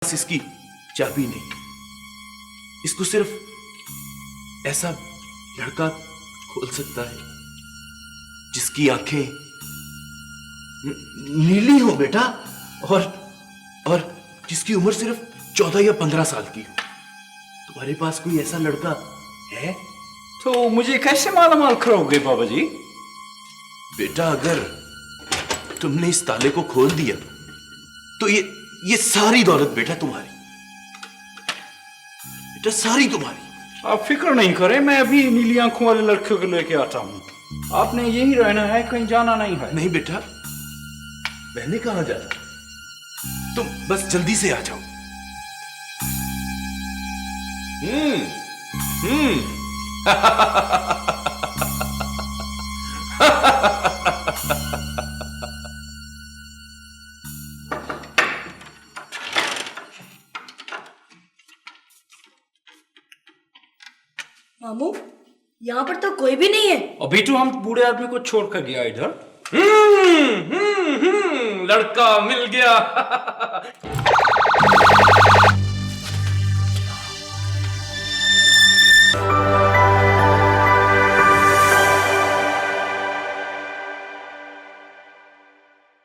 पास इसकी चाबी नहीं। इसको सिर्फ ऐसा लड़का खोल सकता है जिसकी आंखें नीली हो बेटा, और जिसकी उम्र सिर्फ 14 या 15 साल की हो। तुम्हारे पास कोई ऐसा लड़का है? तो मुझे कैसे मालामाल करोगे बाबा जी? बेटा अगर तुमने इस ताले को खोल दिया तो ये सारी दौलत बेटा तुम्हारी, बेटा सारी तुम्हारी। आप फिक्र नहीं करें, मैं अभी नीली आंखों वाले लड़के को लेके आता हूँ। आपने यही रहना है, कहीं जाना नहीं है। नहीं बेटा, मैंने कहां जाना, तुम बस जल्दी से आ जाओ। मामू, यहाँ पर तो कोई भी नहीं है। अभी तो हम बूढ़े आदमी को छोड़कर गया इधर। लड़का मिल गया।